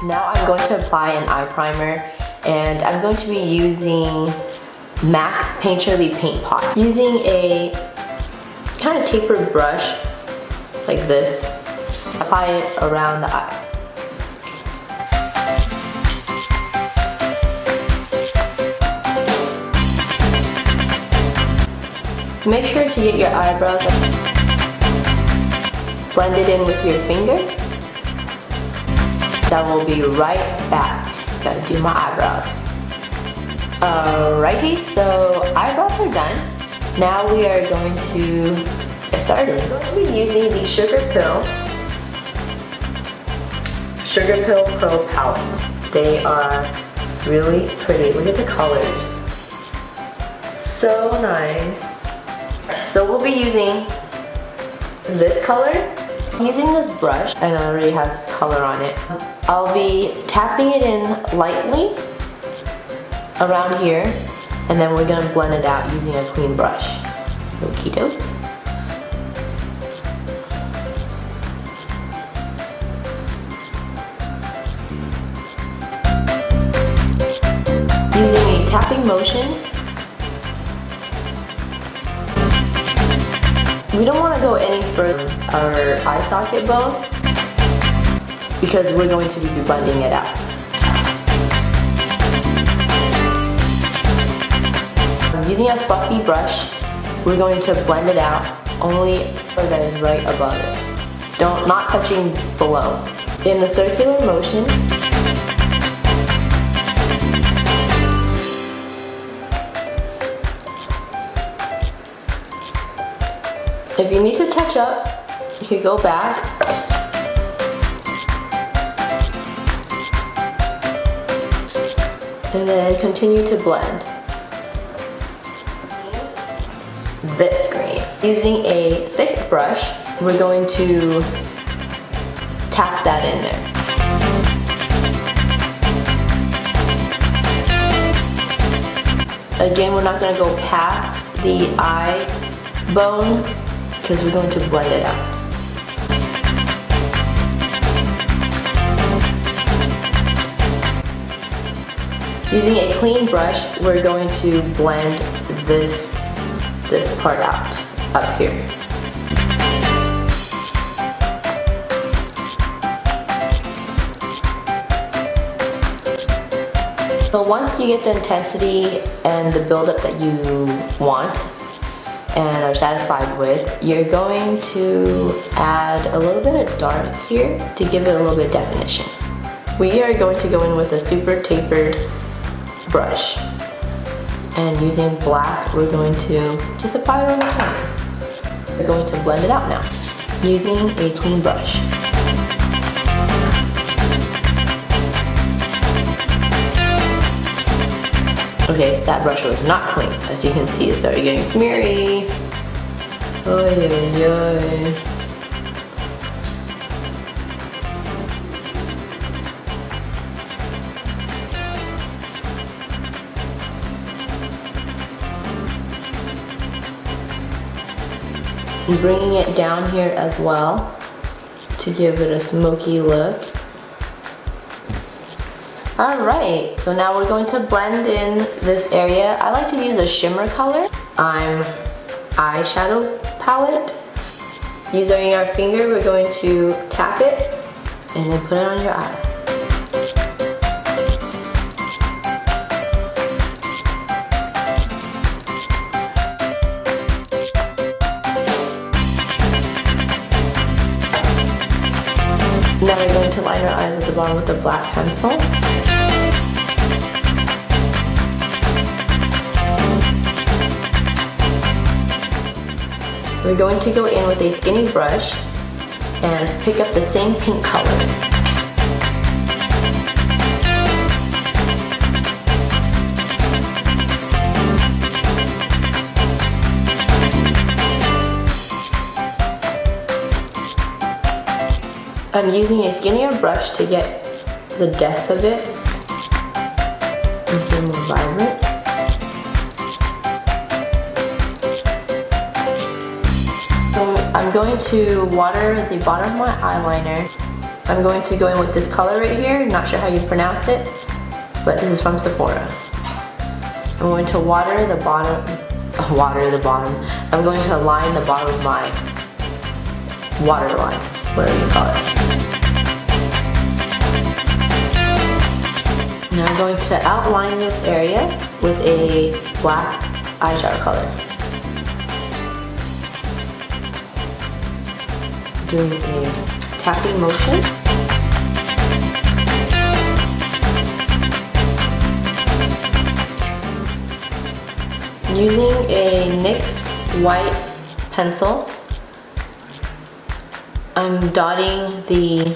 Now I'm going to apply an eye primer, and I'm going to be using MAC Painterly Paint Pot. Using a kind of tapered brush like this, apply it around the eyes. Make sure to get your eyebrows, blend it in with your finger. That will be right back. Gotta do my eyebrows. Alrighty, so eyebrows are done. Now we are going to get started. I'm going to be using the Sugarpill Pro palette. They are really pretty. Look at the colors. So nice. So we'll be using this color. Using this brush, and it already has color on it, I'll be tapping it in lightly around here, and then we're going to blend it out using a clean brush. Okie dokes. Using a tapping motion. We don't want to go any further our eye socket bone because we're going to be blending it out. Using a fluffy brush, we're going to blend it out only that is right above it. Not touching below. In the circular motion, if you need to touch up, you can go back. And then continue to blend. This green. Using a thick brush, we're going to tap that in there. Again, we're not going to go past the eye bone because we're going to blend it out. Using a clean brush, we're going to blend this part out, up here. So once you get the intensity and the buildup that you want and are satisfied with, you're going to add a little bit of dark here to give it a little bit of definition. We are going to go in with a super tapered brush, and using black, we're going to just apply it on the corner. We're going to blend it out now, using a clean brush. Okay, that brush was not clean. As you can see, it started getting smeary. Oy, oy, oy. And bringing it down here as well to give it a smoky look. Alright, so now we're going to blend in this area. I like to use a shimmer color. I'm eyeshadow palette. Using our finger, we're going to tap it and then put it on your eye. Now we're going to line our eyes at the bottom with a black pencil. We're going to go in with a skinny brush and pick up the same pink color. I'm using a skinnier brush to get the depth of it and more vibrant. So I'm going to water the bottom of my eyeliner I'm going to go in with this color right here. Not sure how you pronounce it, but this is from Sephora. I'm going to water the bottom. I'm going to line the bottom of my waterline, whatever you call it. Now I'm going to outline this area with a black eyeshadow color. Doing a tapping motion. Using a NYX white pencil, I'm dotting the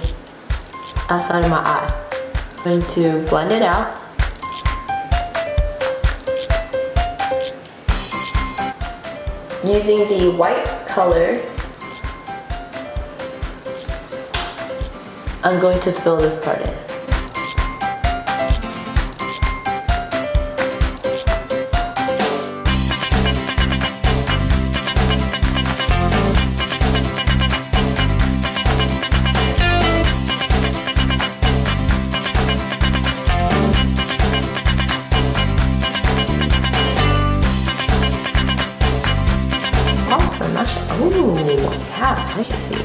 outside of my eye. I'm going to blend it out. Using the white color, I'm going to fill this part in. Ooh, yeah, I can see.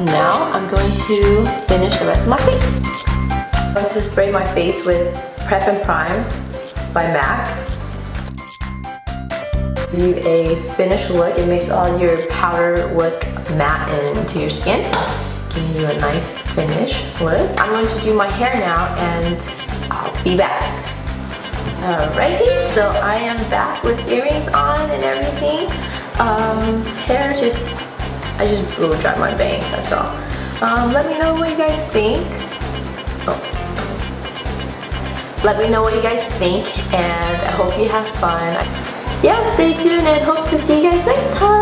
Now I'm going to finish the rest of my face. I'm going to spray my face with Prep and Prime by MAC. Do a finished look. It makes all your powder look matte into your skin, giving you a nice finish look. I'm going to do my hair now and I'll be back. Alrighty, so I am back with earrings on and everything. Hair I just blew dry my bangs, that's all. Let me know what you guys think. Let me know what you guys think, and I hope you have fun. Yeah, stay tuned and hope to see you guys next time.